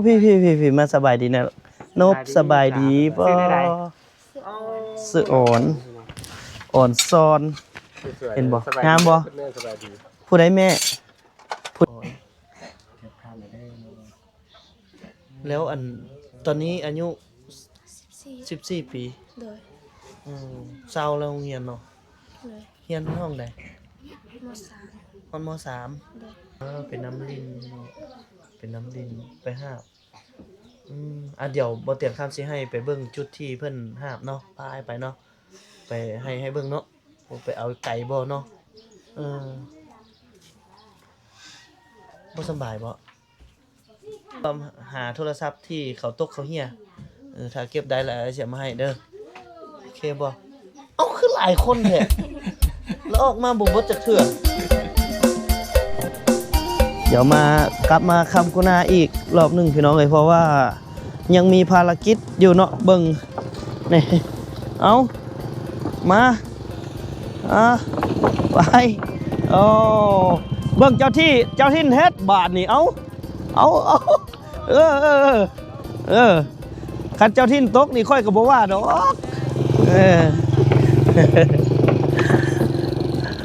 พี่มาสบายดีนะนบสบายดีป่สึกอ่อนซอนเห็นบ่งามบ่ผู้ใดแม่แล้วอันตอนนี้อายุ14ปีโดยเศร้าแล้วโรงเรียนเนาะเรียนห้องใดม.3 เป็นน้ำลินไปหาบเดี๋ยวบ่เตรียมคำสิให้ไปเบิ่งจุดที่เพิ่นหาบเนาะพาไปเนาะไปให้เบิ่งเนาะไปเอาไก่บ่เนาะบ่สบายบ่ต้องหาโทรศัพท์ที่เขาตกเขาเหี่ยถ้าเก็บได้แล้วสิมาให้เด้อโอเคบ่เอ้าคือหลายคนแท้แล้วออกมาบ่จักเทื่อเดี๋ยวมากลับมาคำกุณาอีกรอบหนึ่งพี่น้องเลยเพราะว่ายังมีภารกิจอยู่เนาะเบิ่งนี่เอามาไปโอ้เบิ่งเจ้าที่เฮ็ดบาทนี่เอาคันเจ้าที่ตกนี่ค่อยก็บ่ว่าดอก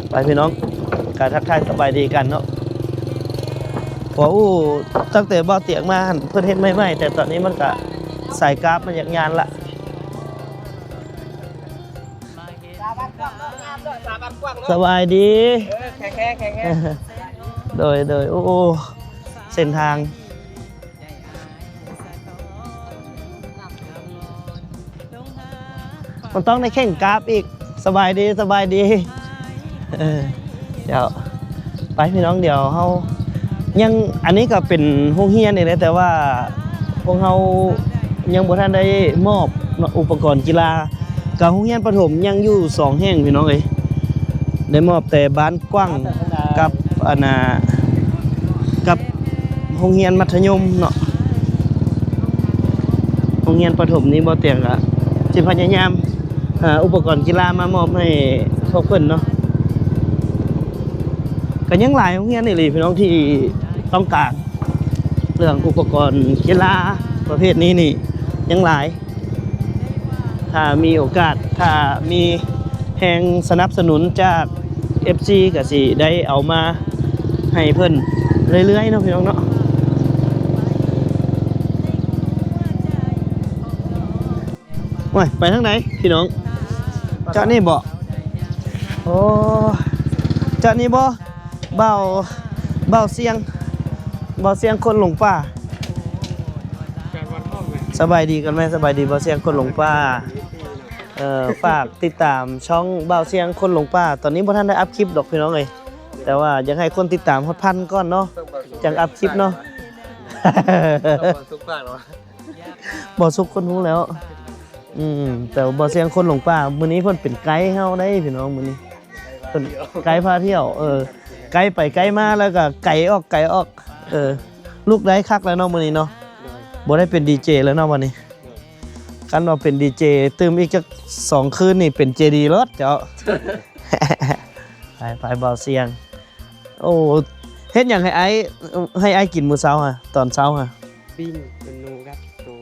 ไปพี่น้องการทักทายสบายดีกันเนาะพอตั้งแต่บ่เตียงมาเพิ่นเฮ็ดใหม่ๆแต่ตอนนี้มันก็ใส่กราฟมันอย่างงานละสบายดีแข็งโดยโอ้เส้นทางมันต้องได้แข่งกราฟอีกสบายดีเดี๋ยวไปพี่น้องเดี๋ยวเฮายังอันนี้ก็เป็นโรงเรียนนี่แหละแต่ว่าพวกเรายังบ่ทันได้มอบอุปกรณ์กีฬากับโรงเรียนประถมยังอยู่2แห่งพี่น้องเอ้ยได้มอบแต่บ้านกว้างกับกับโรงเรียนมัธยมเนาะโรงเรียนประถมนี้บ่เตียงก็สิพยายามหาอุปกรณ์กีฬามามอบให้พวกเพิ่นเนาะก็ยังหลายโรงเรียนนี่เลยพี่น้องที่ต้องการเรื่องอุปกรณ์กีฬาประเภทนี้นี่ยังหลายถ้ามีโอกาสถ้ามีแรงสนับสนุนจาก FC ก็สิได้เอามาให้เพิ่นเรื่อยๆเนาะพี่น้องเนาะไปทางไหนพี่น้องเจ้านี่บ่โอ้เจ้านี่บ่เบาเสียงคนหลงป่าสบายดีกันไหมสบายดีเบาเสียงคนหลงป่าฝากติดตามช่องเบาเสียงคนหลงป่าตอนนี้บ่ทันได้อัพคลิปดอกพี่น้องเอ้ยแต่ว่าอยากให้คนติดตามฮอด1,000ก่อนเนาะจังอัพคลิปเนาะบ่สุกคนรู้แล้วแต่เบาเสียงคนหลงป่ามื้อนี้เพิ่นเป็นไกด์เฮาได้พี่น้องมื้อนี้เพิ่นไกด์พาเที่ยวไกลไปไกลมาแล้วก็ไก่ออกลูกได้คักแล้วเนาะมื้อนี้เนาะบ่ได้เป็นดีเจแล้วเนาะวันนี้กันว่าเป็นดีเจตื่มอีกจัก2คืนนี่เป็นเจดีรถเจ้า ไปเบาเสียงโอ้เฮ็ดหยังให้ไอ้กินมื้อเช้าฮะตอนเช้าฮะปิ้งเป็นนูครับตัว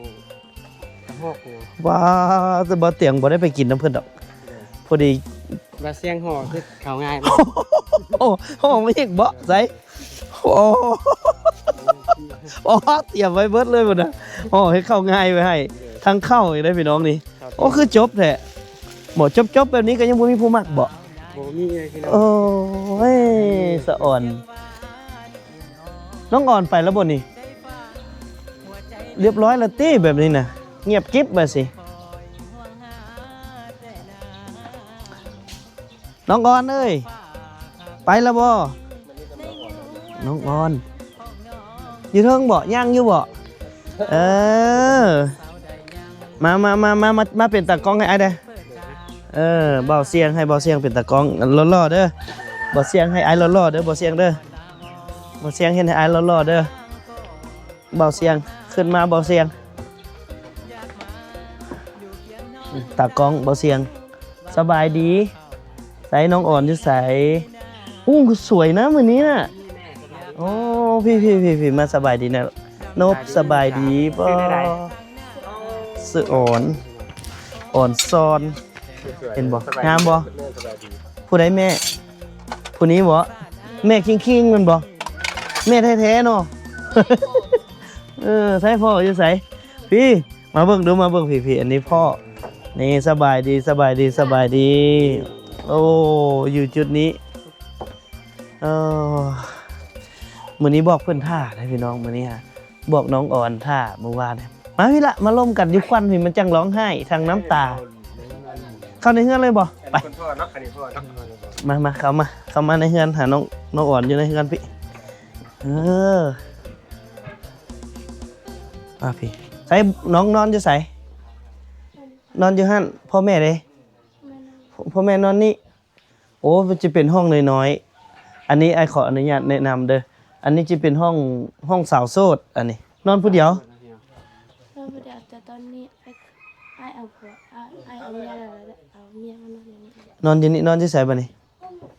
กระหอกว้าแต่บ่เตียงบ่ได้ไปกินน้ำเพิ่นดอกพอดีบาเสียงห่อคือเขาง่ายห่อไม่อีกบ่ใส่เตรียมไว้เบิดเลยหมดนะห่อให้เข้าง่ายไว้ให้ทั้งเข้าอีกได้พี่น้องนี่คือจบแท้บ่จบแบบนี้ก็ยังบ่มีผู้มักบ่มีเลยพี่น้องโอ้ยสะอ่อนน้องอ่อนไปแล้วบ่นี่เรียบร้อยแล้วตี้แบบนี้น่ะเงียบกิ๊บบ่สิน้องอ่อนเอ้ยไปแล้วบ่น้องอ่อนอยู่เทิงบ่ย่างอยู่บ่มาเป็นตากล้องให้ไอ้เด้เบาเสียงให้เบาเสียงเป็นตากล้องล่อๆเด้อเบาเสียงให้ไอ้ล่อๆเด้อเบาเสียงเด้อเบาเสียงเห็นให้ไอ้ล่อๆเด้อเบาเสียงขึ้นมาเบาเสียงตากล้องเบาเสียงสบายดีใส่น้องอ่อนอยู่ใส่สวยนะมื้อนี้น่ะโอ้พี่มาสบายดีนะ นบสบายดีบ่สึอ่อนซอนเห็นบ่งามบ่ผู้ใดแม่ผู้นี้บ่แม่คิงๆมันบ่แม่แท้ๆเนาะ ใช่พ่ออยู่ไสพี่มาเบิ่งดูมาเบิ่งพี่อันนี้พ่อนี่สบายดีโอ้อยู่จุดนี้มื้อนี้บอกเพิ่นท่าได้พี่น้องมื้อนี้ฮะบอกน้องอ่อนท่าเมื่อวานมาพี่ละมาล่มกันอยู่ควันพี่มันจังร้องไห้ทางน้ำตาเข้าในเฮือนเลยบ่ไปมาเข้ามาในเฮือนหาน้องอ่อนอยู่ในเฮือนพี่พี่ใส่น้องนอนอยู่ไสนอนอยู่หั่นพ่อแม่เด้พ่อแม่นอนนี่โอ้มันจะเป็นห้องน้อยๆอันนี้ไอ้ขออนุญาตแนะนำเด้ออันนี้จะเป็นห้องสาวโสดอันนี้นอนผู้เดียวแต่ตอนนี้ไอ้เอาผัวไอ้เอาเมียแล้วเอาเมียมานอนอย่างนี้ นอนอยู่นี่นอนที่ไสบัดนี้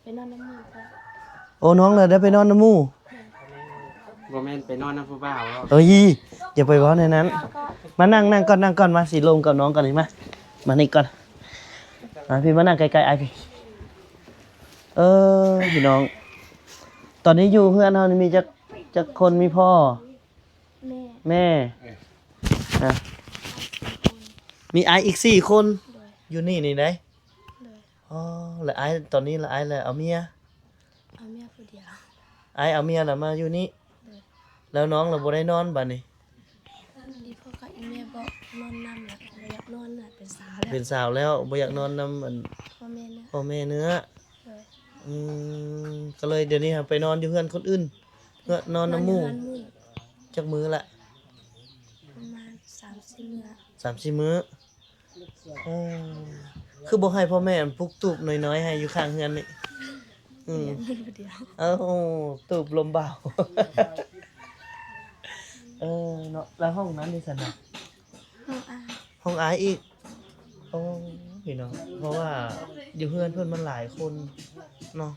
ไปนอนน้ำมือก็โอ้น้องเลยได้ไปนอนน้ำหมู่บ่แม่นไปนอนน้ำผู้บ่าวเอ้ยอย่าไปเว้าในนั้นมานั่งก่อนมาสิลมกับน้องก่อนนี่มานี่ก่อนพี่มานั่งใกล้ๆไอ้พี่พี่น้องตอนนี้อยู่เพื่อนเฮานี่มีจักคนมีพ่อแม่มีไออีก4คนอยู่นี่ได้แล้วไอตอนนี้ละไอแล้วเอาเมียผู้เดียวไอเอาเมียแล้วมาอยู่นี่แล้วน้องเราบ่ได้นอนบัดนี้อีพ่อกับอีแม่บอกนอนนำแล้วบ่อยากนอนน่ะเป็นสาวแล้วบ่อยากนอนนำพ่อแม่เนื้อก็เลยเดี๋ยวนี้ไปนอนอยู่เพื่อนคนอื่นเพื่อนอนน้ำหมู่จักมื้อละประมาณ 3-4 มื้อคือบ่ให้พ่อแม่ปลุกตูบน้อยๆให้อยู่ข้างเฮือนนี่ตูบลมเบาเนาะแล้วห้องนั้นนี่ซั่นน่ะห้องอายอีกพี่น้องเพราะว่าอยู่เฮือนเพิ่นมันหลายคนเนาะ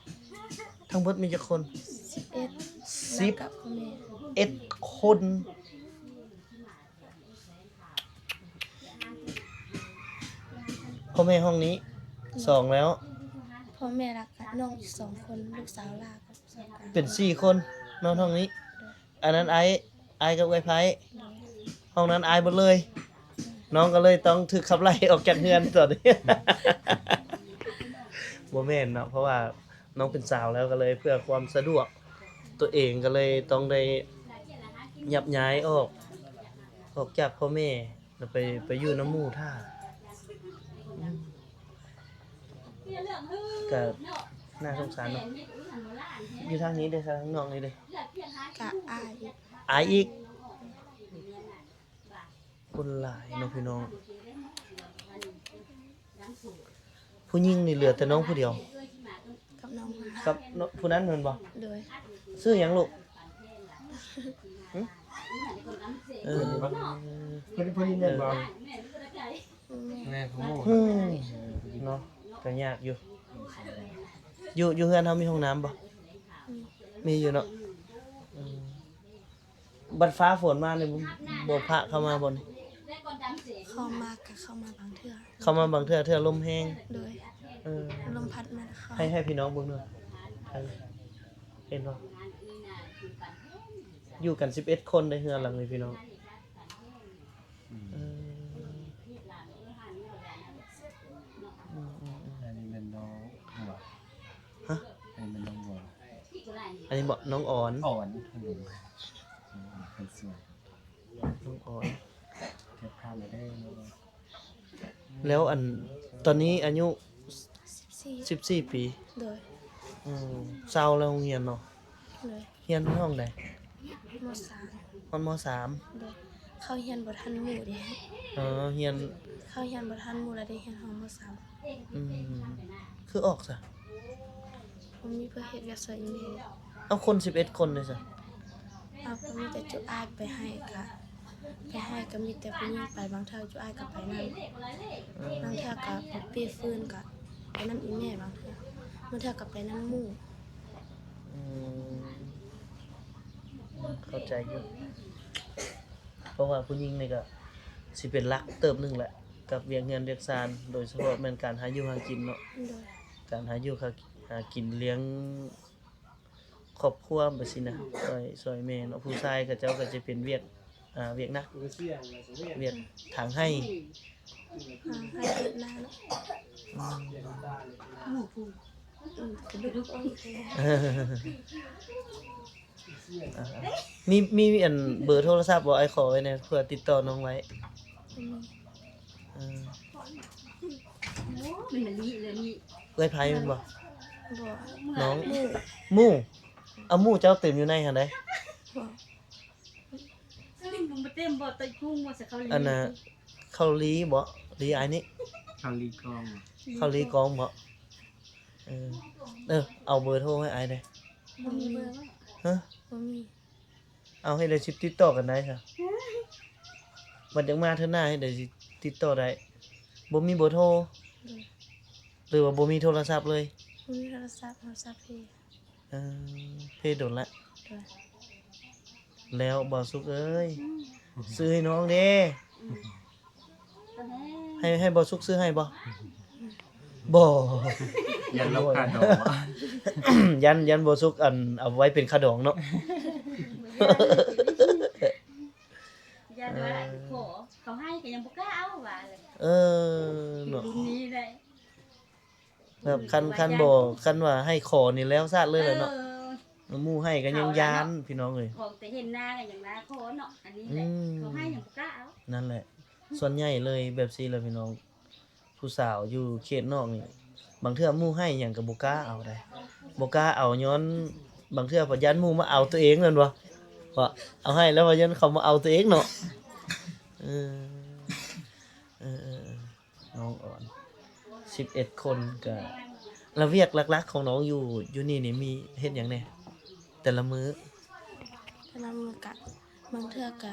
ทั้งเบิดมีจักคน11คนพ่อแม่ห้องนี้2แล้วพ่อแม่รักกันน้องอีก2คนลูกสาวลากับสาวกลางเป็น4คนนอนห้องนี้อันนั้นไอกับไอ้ไผห้องนั้นไอหมดเลยน้องก็เลยต้องถูกขับไล่ออกจากเฮือนตอนนี้บ่แม่นเนาะเพราะว่าน้องเป็นสาวแล้วก็เลยเพื่อความสะดวกตัวเองก็เลยต้องได้ยับย้ายออกจากพ่อแม่แล้วไปอยู่น้ำหมู่ท่าก็น่าสงสารเนาะอยู่ทางนี้เด้อทางนอกนี่เด้กะอายอีกคนหลายเนาะพี่น้องผู้หญิงนี่เหลือแต่น้องผู้เดียวกับน้องกับผู้นั้นแม่นบ่เลยชื่อหยังลูกผู้นี้แม่นบ่แม่ของหมู่เนาะก็ยากอยู่เฮือนเฮามีห้องน้ำบ่มีอยู่เนาะบัดฟ้าฝนมานี่บ่พระเข้ามาบ่นี่เข้ามาบางเทื่อเทื่อลมแห้งเลยลมพัดมาให้พี่น้องเบิ่งหน่อยเห็นบ่อยู่กัน11คนในเฮือนหลังนี้พี่น้องอันนี้บอกน้องอ่อนเป็นสวยน้องอ่อนเก็บภาพมาได้แล้วตอนนี้อายุ14 ปีเลยเศร้าแล้วโรงเรียนเนาะเรียนห้องใดม.3 เลยเข้าเรียนบ่ทันหมู่เด้เรียนเข้าเรียนบ่ทันหมู่แล้วได้เรียนห้องม.3คือออกซะผมมีเพื่อเฮ็ดเวียกซอยอีเมลเอาคน11คนเลยซะก็มีแต่จุอ้ายไปให้ก็มีแต่ผู้หญิงไปบางเทื่อจุอ้ายก็ไปนำบางเทื่อก็ไปปีฟื้นก็ไปนำอีแม่บางเทื่อก็ไปนำหมู่เข้าใจอยู่ ราะว่าผู้หญิงนี่ก็สิเป็นหลักเติบหนึงแหละกับเวียกงานเวียกซานโดยเฉพาะแม่นการหาอยู่หากินเนาะ โดย การหาอยู่หากินเลี้ยงครอบครัวแบบสินะซอยแม่เนาะผู้ชายก็เจ้าก็จะเป็นเวียกเวียกหนักเวียกทางให้ ให้เฮ็ดหน้าเนาะกระดูกอ่อน มีอันเบอร์โทรศัพท์บ่ไอ้ขอไว้เนี่ยเพื่อติดต่อน้องไว้เออ มันมันนี่เลยนี่ เอ้ยไผแม่นบ่ บ่ น้องหมู่เอาหมู่เจ้าเต็มอยู่ในหั่นเด้ บ่ มันมาเต็มบ่ตะกุ้งบ่สักเขาลี อันน่ะเข้าลีบ่ลีอันนี้ คาลีกอง เข้าลีกองบ่เอาเบอร์โทรให้ไอ้เด้ บ่มีเบอร์ ฮะ บ่มี เอาให้ได้สิติดต่อกันได้ซะวันจังมาเทื่อหน้าให้ได้สิติดต่อได้บ่มีเบอร์โทรหรือว่าบ่มีโทรศัพท์เลย บ่มีโทรศัพท์เพย์ เพจโดนละ โดย แล้วบ่สุกเอ้ยซื้อให้น้องเด้ให้บ่สุกซื้อให้บ่บ่ ยันลบคาดอก ยันบ่สุกอันเอาไว้เป็นขะดองเนาะ ยาด้วยขอเขาให้ก็ยังบ่กล้าเอาว่าเลย เนาะ รุ่นนี้ได้ แบบคันบ่คันว่าให้ขอนี่แล้วซาดเลยแหละเนาะหมู่ให้ก็ยังยานพี่น้องเอ้ย ของแต่เห็นหน้าก็อย่างหน้าขอเนาะอันนี้แหละเขาให้ยังบ่กล้าเอา นั่นแหละ ส่วนใหญ่เลยแบบซี่แหละพี่น้อง ผู้สาวอยู่เขตนอกนี่บางเทื่อหมู่ให้หยังก็บ่กล้าเอาได้บ่กล้าเอาย้อนบางเทื่อพยันหมู่มาเอาตัวเองนั่นบ่ว่าเอาให้แล้วพยันเขามาเอาตัวเองเนาะเออน้องอ่อน11คนก็แล้วเวียกหลักๆของน้องอยู่นี่มีเฮ็ดหยังแหน่แต่ละมื้อ แต่ละมื้อกะบางเทื่อกะ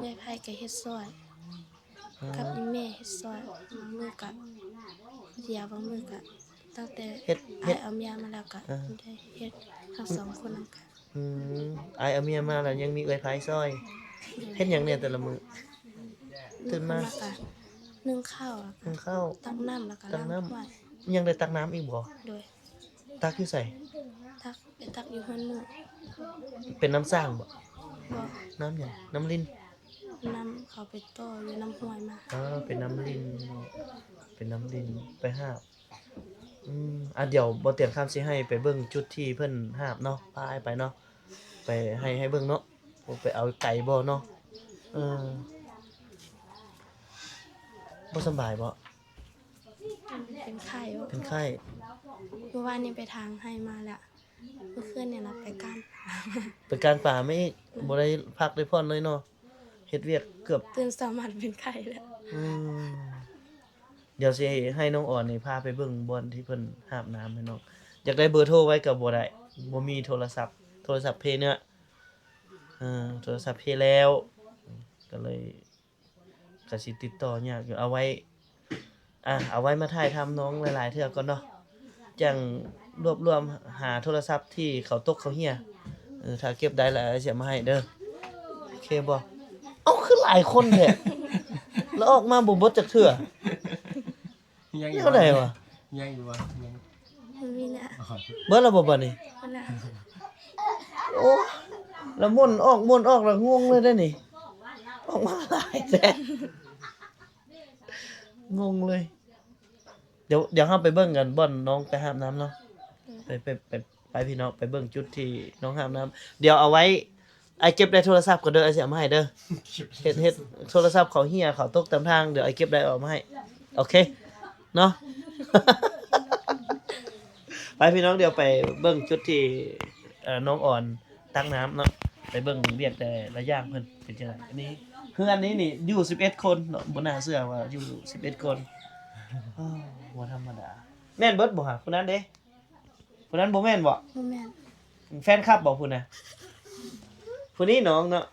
แม่ไผก็เฮ็ดซอยกับอีแม่เฮ็ดซอยบางมื้อกะเดียวบางมื้อกะตั้งแต่ เฮ็ด อ้ายเอาเมียมาแล้วก็ได้เฮ็ดทั้งสองคนนำกัน อายเอาเมียมาแล้วยังมีเอื้อยไผซอยเฮ็ดหยังเนี่ยแต่ละมื้อ ตื่นมา แล้วก็นึ่งข้าวแล้วก็ กินข้าว ตักน้ำแล้วก็ ตัก ล้าง น้ำ ถ้วย ยังได้ตักน้ำอีกบ่ โดย ตักอยู่ไส ตักไปตักอยู่เฮือนหมู่ เป็นน้ำสร้างบ่ บ่ น้ำหยังน้ำลิ้น น้ำเขาไปต่ออยู่น้ำห้วยมา เป็นน้ำลิ้นเป็นน้ำลิ้นไปหาบเดี๋ยวบ่เตรียมคำสิให้ไปเบิ่งจุดที่เพิ่นหาบเนาะพาอ้ายไปเนาะไปให้เบิ่งเนาะบ่ไปเอาไก่บ่เนาะบ่สำบายบ่ เป็นไข้บ่ เป็นไข้ เมื่อวานนี้ไปทางให้มาแล้วเมื่อคืนเนี่ยนะไปก้านป่า เป็นการป่าไม่บ่ได้พักได้พรเลยเนาะเฮ็ดเวียกเกือบ ตื่นสามัญเป็นไข้แล้ว เดี๋ยวสิให้น้องอ่อนนี่พาไปเบิ่งบ่อนที่เพิ่นหาบน้ำให้น้องอยากได้เบอร์โทรไว้ก็บ่ได้บ่มีโทรศัพท์เพย์เนี่ยโทรศัพท์เพย์แล้วก็เลยก็สิติดต่อยากอยู่เอาไว้มาถ่ายทำน้องหลายๆเทื่อก่อนเนาะจังรวบรวมหาโทรศัพท์ที่เขาตกเขาเหี่ยถ้าเก็บได้แล้วสิเอามาให้เด้อโอเคบ่เอ้าคือหลายคนแท้ แล้วออกมาบ่เบิดจักเทื่อ ยัง เท่าใดวะ ยังอยู่วะยัง มันมีเนี่ย เบิดแล้วบ่บัดนี้ มันน่ะ โอ้แล้วม่วนออกแล้วงงเลยเด้อนี่ออกมาหลายแท้งงเลย เดี๋ยวเฮาไปเบิ่งกันบ่อนน้องไปหาบน้ำเนาะไปพี่น้องไปเบิ่งจุดที่น้องหาบน้ำเดี๋ยวเอาไว้ไอ้เก็บได้โทรศัพท์ก็เด้อไอ้สิเอามาให้เด้อเฮ็ดโทรศัพท์เขาเหี่ยเขาตกตามทางเดี๋ยวไอ้เก็บได้เอามาให้โอเคเนาะ ไปพี่น้องเดี๋ยวไปเบิ่งจุดที่น้องอ่อนตักน้ำเนาะไปเบิ่งเวียกแต่ละอย่างเพิ่นเป็นจังไดอันนี้เฮือนนี้นี่อยู่11คนเนาะบ่น่าเชื่อว่าอยู่11คนอ้าวบ่ธรรมดาแม่นเบิดบ่ฮะคนนั้นเด้คนนั้นบ่แม่นบ่ บ่แม่น แฟนคลับบ่พุ่นน่ะผู้นี้น้องเนาะ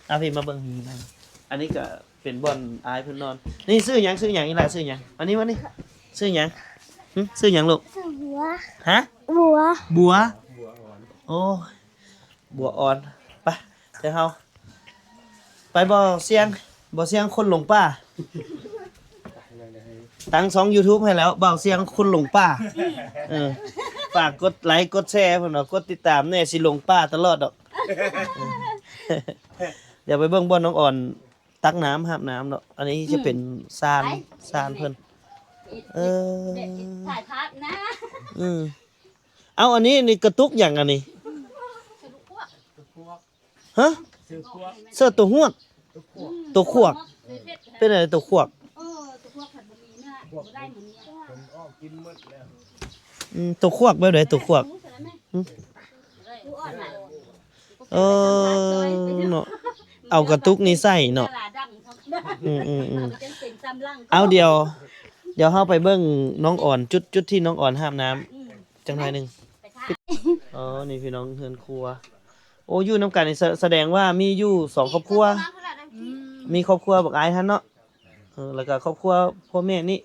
เอาพี่มาเบิ่งนี่นะอันนี้ก็เป็นบ่อนอายเพิ่นนอนนี่ซื้อหยังอีหล่ะซื้อหยังอันนี้มานี่ซื้อหยังซื้อหยังลูก บัว ฮะ บัว บัว บัวอ่อน โอ้ยบัวอ่อนไปเดี๋ยวเฮาไป ไปบ่เสียงคนหลงป่าตั้ง2 YouTube ให้แล้วบ่าวเสียงคนหลงป่าฝากกดไลค์กดแชร์เพิ่นว่ากดติดตามแน่สิหลงป่าตลอดดอกเดี๋ยวไปเบิ่งบ่อนน้องอ่อนตักน้ำหาบน้ำเนาะอันนี้จะเป็นซานเพิ่นถ่ายภาพนะ เอาอันนี้นี่กระตุกอย่างอันนี้ฮะเสื้อตัวหวดตัวขวกเป็นอะไรตัวขวกตัวพวกผัดบะหมี่เนื้อบ่ได้เหมือนนี้ผมออกกินหมดแล้ว ตัวขวกแบบไหนตัวขวกเนาะเอากระตุกนี้ใส่เนาะเอาเดี๋ยวเฮาไปเบิ่งน้องอ่อนจุดที่น้องอ่อนห้ามน้ำจังหน่อยนึงอ๋อนี่พี่น้องเฮือนครัวโอ้อยู่นำกันนี่แสดงว่ามีอยู่2ครอบครัวมีครอบครัวบักอายท่านเนาะแล้วก็ครอบครัวพ่อแม่นี่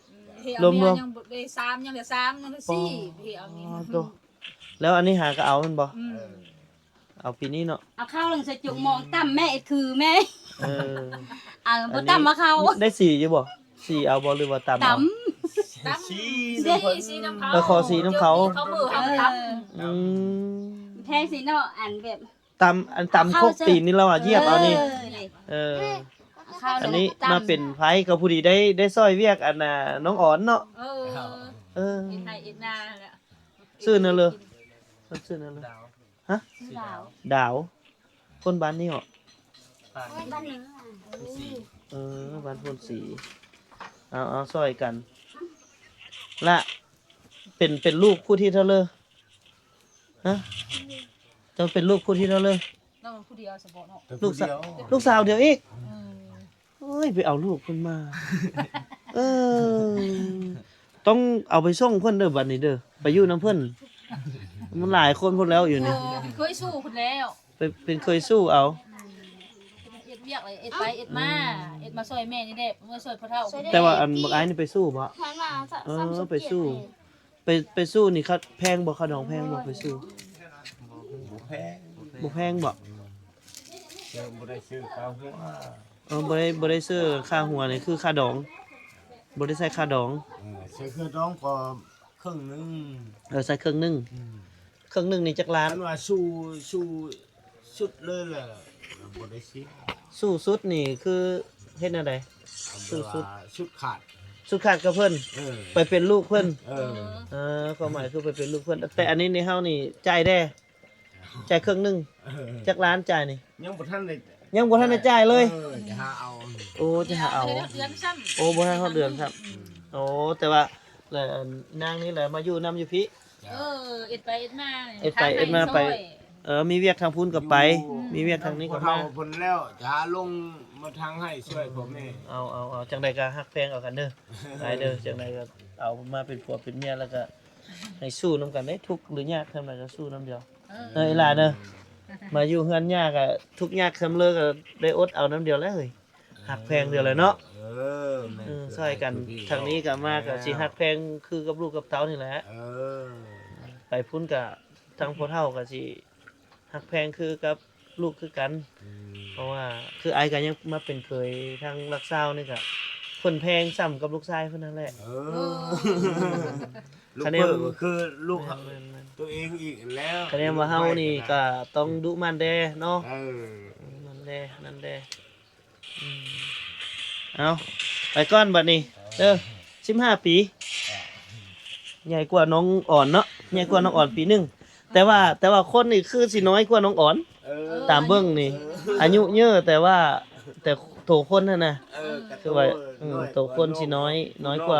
รวมยังได้3ยังได้3ยังได้4พี่เอานี่แล้วอันนี้หาก็เอามันบ่เอาปีนี้เนาะเอาข้าวลงใส่จุกมองตั้มแม่คือแม่บ่ตั้มมาเข้าได้4อยู่บ่4เอาบ่หรือว่าตั้มเอาสีน้ำเขาขอสีน้ำเขาเขามือเขาตับแพ้สิเนาะอันแบบตำโคกตีนนี่เราเหยียบเอานี่อันนี้มาเป็นไผก็ผู้ดีได้ซอยเวียกอันน่ะน้องอ่อนเนาะเฮ็ดให้เฮ็ดนาแหละชื่อนั่นเลยชื่อนั่นเลยฮะดาวคนบ้านนี่เหรอบ้านนึงบ้านพนสีเอาซอยกันละเป็นลูกผู้ที่เท่าเลยฮะจะเป็นลูกผู้ที่เท่าเลยน้องผู้เดียวสบเนาะลูกสาวเดียวอีกเอ้ยไปเอาลูกเพิ่นมาต้องเอาไปส่งเพิ่นเด้อบัดนี้เด้อไปอยู่นำเพิ่นมันหลายคนพุ่นแล้วอยู่นี่เคยสู้พุ่นแล้วเป็นเคยสู้เอาเอ็ดเวียกเลยเอ็ดไปเอ็ดมาซอยแม่นี่แหละมาซอยพ่อเฒ่าแต่ว่าอันบักอ้ายนี่ไปสู้บ่ไปสู้ไปสู้นี่เขาแพงบ่เขาดองแพงบ่ไปสู้บ่แพงบ่บ่ได้ซื้อค่าหัวบ่ได้ซื้อค่าหัวนี่คือค่าดองบ่ได้ใส่ค่าดองใส่ค่าดองก็ครึ่งนึงใส่ครึ่งนึงนี่จักล้านว่าสู้สุดเลยแหละบ่ได้สิสู้สุดนี่คือเฮ็ดแนวใดสู้สุดขาดกับเพิ่นไปเป็นลูกเพิ่นความหมายคือไปเป็นลูกเพิ่นแต่อันนี้ในเฮานี่จ่ายได้จ่ายครึ่งนึงจักล้านจ่ายนี่ยังบ่ทันได้จ่ายเลยจะหาเอาโอ้จะหาเอาโอ้บ่ทันฮอดเดือนครับโอ้แต่ว่าแล้วนางนี่แหละมาอยู่นำอยู่พี่เอ็ดไปเอ็ดมาไปมีเวียกทางพุ่นกับไปมีเวียกทางนี้กับมาเพิ่นแล้วจะหาลงมาทางให้ช่วยพ่อแม่เอาจังใดก็ฮักแพงเอากันเด้อหลายเด้อจังใดก็เอามาเป็นผัวเป็นเมียแล้วก็ให้สู้นำกันได้ทุกข์หรือยากทำไดก็สู้นำเดียวอีหล่าเด้อมาอยู่เฮือนยากก็ทุกข์ยากซำเลิกก็ได้อดเอานำเดียวแล้วเฮ้ยฮักแพงเดียวเลยเนาะช่วยกันทางนี้ก็มาก็สิฮักแพงคือกับลูกกับเต้านี่แหละไปพุ่นก็ทางพ่อเฒ่าก็สิฮักแพงคือกับลูกคือกันเพราะว่าคือไอ้ก็ยังมาเป็นเคยทางรักษานี่ก็เพิ่นแพงซ้ำกับลูกชายเพิ่นนั่นแหละลูกเพิ่นก็คือลูกตัวเองอีกแล้วคะแนนว่าเฮานี่ก็ต้องดุมันแดเนาะมันแดนั่นแดเอาไปก่อนบัดนี้15ปีใหญ่กว่าน้องอ่อนเนาะใหญ่กว่าน้องอ่อนปีนึงแต่ว่าคนนี่คือสิน้อยกว่าน้องอ่อนตามเบิ่งนี่อายุเยอะแต่โตคนนั่นน่ะคือว่าโตคนสิน้อยกว่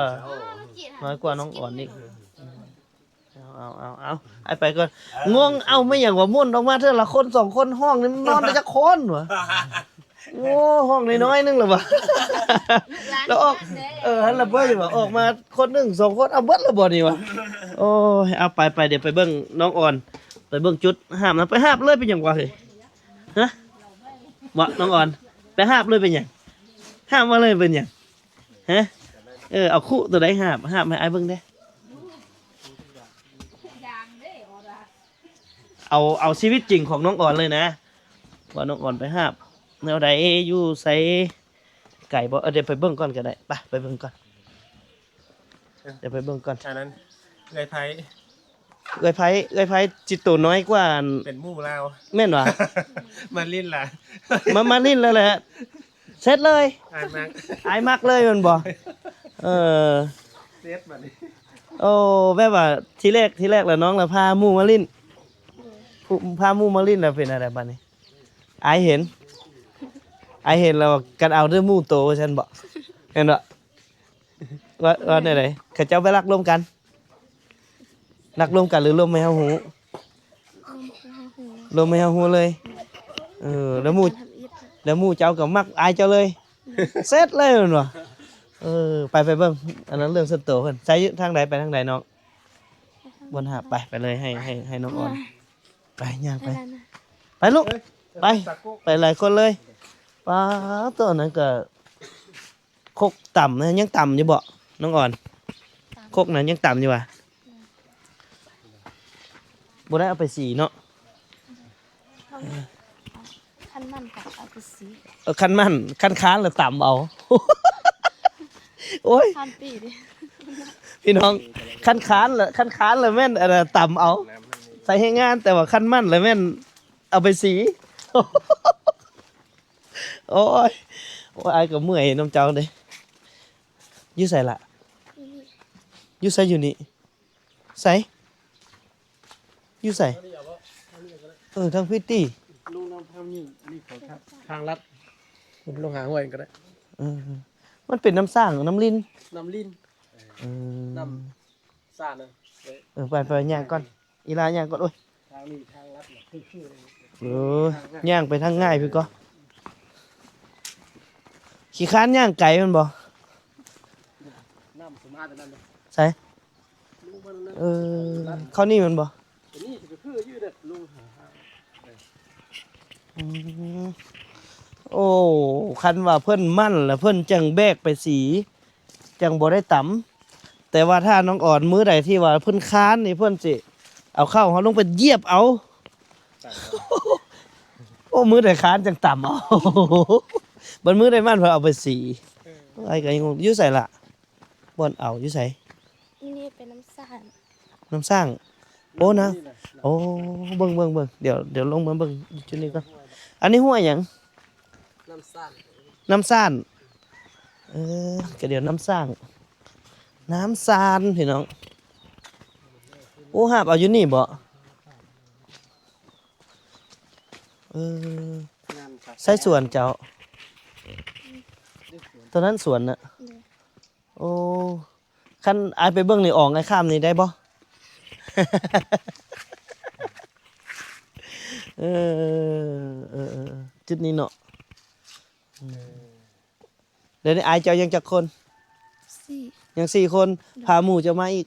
าน้องอ่อนนี่เอาไอ้ไปก่อนง่วงเอาไม่อย่างว่าม่วนออกมาเท่าละคน2คนห้องนี่นอนได้จักคนวะโอ้ห้องน้อยๆนึงเหรอวะแล้วออกหันละเบ้ยว่าออกมาคนนึง2คนเอาเบิดละบ่นี่วะโอ้ยเอาไปเดี๋ยวไปเบิ่งน้องอ่อนไปเบิ่งจุดห้ามนะไปห้ามเลยเป็นหยังวะเฮ้ยฮะบ่น้องอ่อนไปห้ามเลยเป็นหยังห้ามมาเลยเป็นหยังฮะเอาคู่ตัวใดห้ามให้อ้ายเบิ่งเด้เอาชีวิตจริงของน้องอ่อนเลยนะว่าน้องอ่อนไปห้าม แนวใดอยู่ไสไก่บ่เดี๋ยวไปเบิ่งก่อนก็ได้ไปเบิ่งก่อนเดี๋ยวไปเบิ่งก่อน อันนั้นเลยไผ เอ้ยไผจิตโตน้อยกว่าอัน เป็นหมู่ลาว แม่นวะ มาลิ้นล่ะ มาลิ้นแล้วแหละเสร็จเลย อ่านมาก อายมักเลยแมันบ่เออ เซตบัดนี้ โอ้แบบว่าทีแรกแล้วน้องแล้วพาหมู่มาลิ้นพาหมู่มาลิ้นแล้วเป็นอะไรบัดนี้อายเห็นแล้วกันเอาเด้อหมู่โตว่าซั่นบ่เห็นบ่ว่าได้ไดเขาเจ้าไปรักร่วมกันรักร่วมกันหรือร่วมไม่เฮาหูร่วมไม่เฮาหูเลยแล้วหมู่ ทำอิฐ แล้วหมู่เจ้าก็มักอายเจ้าเลยเสร็จเลยแม่นบ่ไปเบิ่งอันนั้นเรื่องส่วนตัวเพิ่นใช้ทางใดไปทางใดน้องบนหาไปเลยให้น้องอ่อนไปย่างไป ไปแล้วนะ ไปลูกไป สักกุ ไปหลายคนเลยป้าตัวนั้นก็โคกต่ำนะยังต่ำอยู่บ่น้องอ่อนโคกนั้นยังต่ำอยู่ว่ะบ่ได้เอาไปสีเนาะ ขั้นมันกับเอาไปสี คันมันคันค้านแล้วต่ำเอา โอ้ย ขั้นปีดิ พี่น้องคันค้านแล้วแม่นอะไรต่ำเอา น้ำมันนี่ ใส่ให้งานแต่ว่าคันมันแล้วแม่นเอาไปสี โอ้ยอายก็เมื่อยน้ำเจ้าเด้อยู่ใส่ละอยู่ใส่อยู่นี่ใส่อยู่ใส่ทางพิตตี้ ลุงน้ำทำนี่นี่ของทางลัดผมลงหาห้วยก็ได้ มันเป็นน้ำสร้างน้ำลิ้น น้ำลิ้น เออ น้ำซ่านะ ไปย่างก่อนอีลาย่างก่อนโอ้ย ทางนี้ทางลัดน่ะคือ ย่างไปทางง่ายพี่ก็ขี้ค้านย่างไก่มันบ่ น้ำสมาแต่นั้นเลย ใส่ ลุงมันนั่น เข้านี่มันบ่ แต่นี่ก็คือยืดเด็ดลุงหา โอ้คันว่าเพิ่นมั่นแล้วเพิ่นจังแบกไปสีจังบ่ได้ต่ำแต่ว่าถ้าน้องอ่อนมื้อใดที่ว่าเพิ่นค้านนี่เพิ่นสิเอาเข้าเขาลงไปเหยียบเอา โอ้มื้อใดค้านจังต่ำเอา บัดมื้อใดมั่นเพิ่นเอาไปสีไอ้ก็ยังงงอยู่ไสล่ะบ่อนเอาอยู่ไส นี่เป็นน้ำสาน น้ำสร้างโอ้นะโอ้เบิ่งเดี๋ยวลงมาเบิ่งจุดนี้ก่อนอันนี้ห้วยหยัง น้ำซ่า น้ำซ่านก็เดี๋ยวน้ำสร้างน้ำซานพี่น้องโอ้หาบเอาอยู่นี่บ่ใส่สวนเจ้าตอนนั้นสวนน่ะโอ้คันอายไปเบิ่งนี่ออกไอ้ข้ามนี่ได้บ่ จุดนี้เนาะเดี๋ยวนี้อายเจ้ายังจักคน สี่ ยัง4 คนพาหมู่จะมาอีก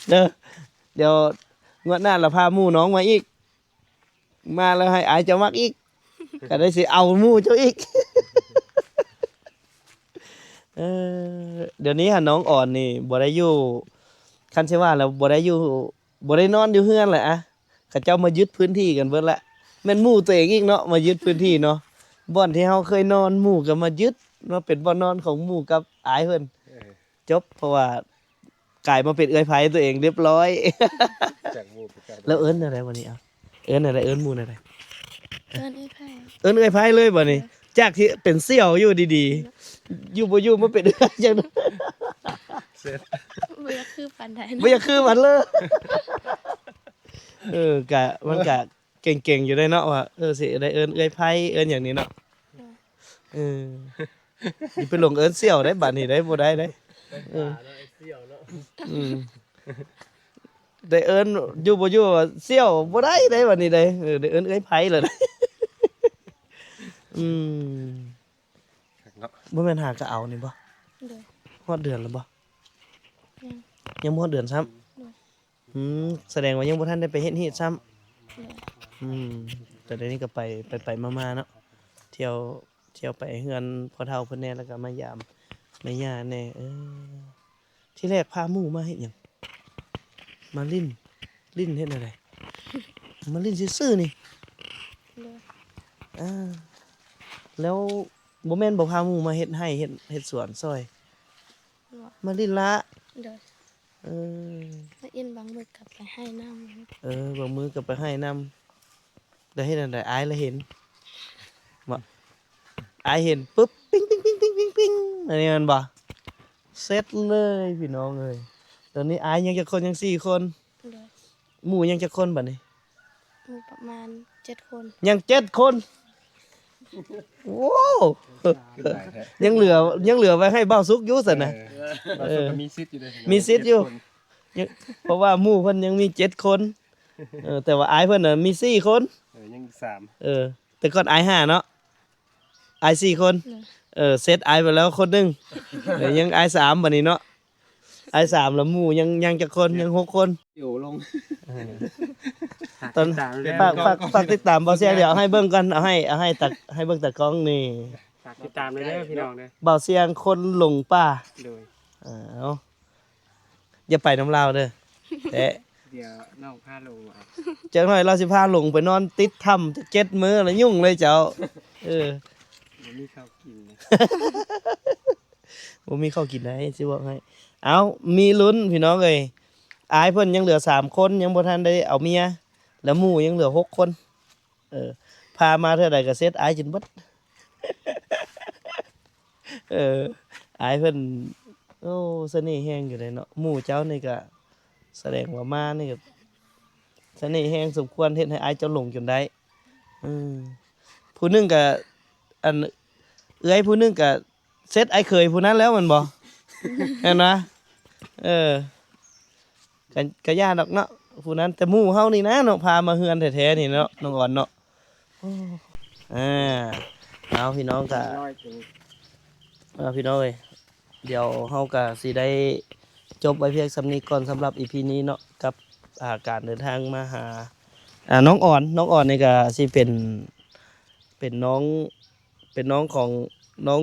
เดี๋ยวงวดหน้าเราพาหมู่น้องมาอีก มาแล้วให้อายเจ้ามักอีก ก็ได้สิเอาหมู่เจ้าอีก เดี๋ยวนี้หาน้องอ่อนนี่บ่ได้อยู่คันใช่ว่าแล้วบ่ได้อยู่บ่ได้นอนอยู่เฮือนแหละอะเขาเจ้ามายึดพื้นที่กันเบิดละแม่นหมู่ตัวเองอีกเนาะมายึดพื้นที่เนาะบ่อนที่เฮาเคยนอนหมู่ก็มายึดมาเป็นบ่อนนอนของหมู่กับอายเพิ่นจบเพราะว่ากลายมาเป็นเอื้อยไผตัวเองเรียบร้อย จากหมู่ไปกัน แล้วเอิ้นอะไรวันนี้อ่ะเอิ้นอะไรเอิ้นหมู่อะไร เอิ้นไอ้ไผ่ เอิ้นเอื้อยไผเลยบัดนี้จากที่เป็นเสี่ยวอยู่ดีๆอยู่บ่อยู่มาเป็นเอื้อยจังนั้น เสร็จ บ่อยากคือปานใด ไม่อยากคือมันเลย กะมันกะเก่งๆอยู่ได้เนาะว่าสิได้เอิ้นเอื้อยไผเอิ้นอย่างนี้เนาะสิไปลงเอิ้นเสี่ยวได้บัดนี้ได้บ่ได้ได้ได้เอิ้นอยู่บ่อยู่ว่าเสี่ยวบ่ได้ได้บัดนี้ได้ได้เอิ้นเอื้อยไผเลยได้ เนาะ บ่แม่นหาก็เอานี่บ่ โดย ฮอดเดือนแล้วบ่ ยัง ยังบ่ฮอดเดือนซ้ำแสดงว่ายังบ่ทันได้ไปเฮ็ดเฮ็ดซ้ำ โดย แต่เดี๋ยวนี้ก็ไปมาๆเนาะเที่ยวไปเฮือนพ่อเฒ่าเพิ่นแน่แล้วก็มายามแม่ย่าแน่ที่แรกพาหมู่มาเฮ็ดหยังมาลิ้นเฮ็ดอะไรมาลิ้นซื่อๆนี่ เลย อ่าแล้วบ่แม่นบ่พาหมู่มาเฮ็ดให้เฮ็ดสวนซอย ว่า มาลินละ เลย เออ แล้วอินบางมื้อกลับไปให้น้ำ บางมื้อก็ไปให้นำได้เฮ็ดอันใดอายแล้วเห็นบ่อายเห็นปุ๊บปิ๊งอันนี้มันบ่เสร็จเลยพี่น้องเอ้ยตอนนี้อายยังจะคนยัง4คน เลย หมู่ยังจะคนบัดนี้ มีประมาณ7 คน ยัง7คนโอ้ยังเหลือไว้ให้เบ้าซุกอยู่ซั่นน่ะ เราสุก็มีสิทธิ์อยู่เลย มีสิทธิ์อยู่ ยังเพราะว่าหมู่เพิ่นยังมี7คนแต่ว่าอายเพิ่นน่ะมี4คน ยังอีก3 แต่ก่อนอาย5เนาะอาย4คนเซตอายไปแล้วคนหนึงยังอาย3บัดนี้เนาะอาย3แล้วหมู่ยังจักคนยัง6คน อยู่ลง ตอนฝากติดตามบ่าวเสียงเดี๋ยวเอาให้เบิ่งกันเอาให้ตักให้เบิ่งตากล้องนี่ ฝากติดตามเลยเด้อพี่น้องเด้อ บ่าวเสียงคนหลงป่า โดย เอาอย่าไปน้ำลาวเด้อแต่ เดี๋ยวน้องพาลงมา จักหน่อยเราสิพาหลงไปนอนติดถ้ำจะ7มื้อแล้วยุ่งเลยเจ้าเดี๋ยวมีข้าวกินเลย บ่มีข้าวกินได้สิบอกให้เอามีลุ้นพี่น้องเอ้ยอายเพิ่นยังเหลือ3คนยังบ่ทันได้เอาเมียแล้วหมู่ยังเหลือ6คนพามาเท่าใดก็เสร็จอายจนเบิด อายเพิ่นโอ้เสน่ห์แฮงอยู่เลยเนาะหมู่เจ้านี่ก็แสดงว่ามานี่ก็เสน่ห์แฮงสมควรเฮ็ดให้อายเจ้าหลงจนได้ผู้หนึงก็อันเอื้อยผู้หนึงก็เสร็จอายเคยผู้นั้นแล้วแมันบ่ เห็นนะก็ย่าดอกเนาะผู้นั้นแต่หมู่เฮานี่นะเนาะพามาเฮือนแท้ๆนี่เนาะน้องอ่อนเนาะเอาพี่น้องก็ ร้อยถึง พี่น้องเอ้ยเดี๋ยวเฮาก็สิได้จบไว้เพียงสำนี้ก่อนสำหรับ EP นี้เนาะกับการเดินทางมาหาน้องอ่อนนี่ก็สิเป็นน้องของน้อง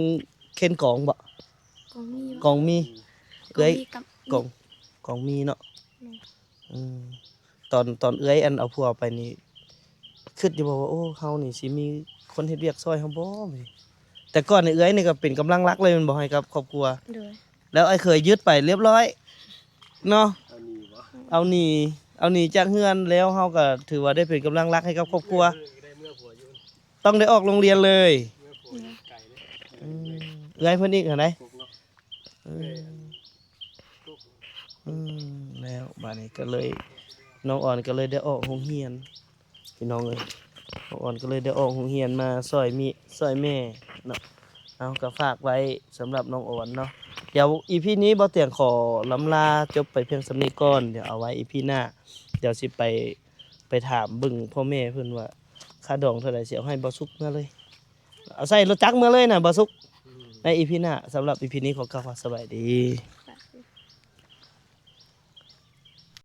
เคนกองบ่ กองมีเอ้ย กับ กองมีเนาะตอนเอ้ยอันเอาผัวไปนี่คิดอยู่บ่ว่าโอ้เฮานี่สิมีคนเฮ็ดเวียกซอยเฮาบ่แต่ก่อนนี่เอ้ยนี่ก็เป็นกำลังหลักเลยแมันบ่ให้กับครอบครัว เลย แล้วไอ้เคยยึดไปเรียบร้อยเนาะ เอานี่บ่ เอาหนีจากเฮือนแล้วเฮาก็ถือว่าได้เป็นกำลังหลักให้กับครอบครัว ได้เมื่อผัวอยู่ ต้องได้ออกโรงเรียนเลย เมื่อผัวอยู่ไกลเด้ เอ้ยเพิ่นอีกหั่นได พวกเนาะ แล้วบัดนี้ก็เลยน้องอ่อนก็เลยได้ออกโรงเรียนพี่น้องเอ้ยน้องอ่อนก็เลยได้ออกโรงเรียนมาซอยแม่เนาะเอาก็ฝากไว้สำหรับน้องอ่อนเนาะเดี๋ยว EP นี้บ่เตียงขอลำลาจบไปเพียงสำนี้ก่อนเดี๋ยวเอาไว้ EP หน้าเดี๋ยวสิไปถามเบิ่งพ่อแม่เพิ่นว่าค่าดองเท่าใดสิเอาให้บ่สุกมาเลยเอาใส่รถจักรมาเลยน่ะบ่สุกใน EP หน้าสำหรับ EP นี้ขอกล่าวว่าสวัสดี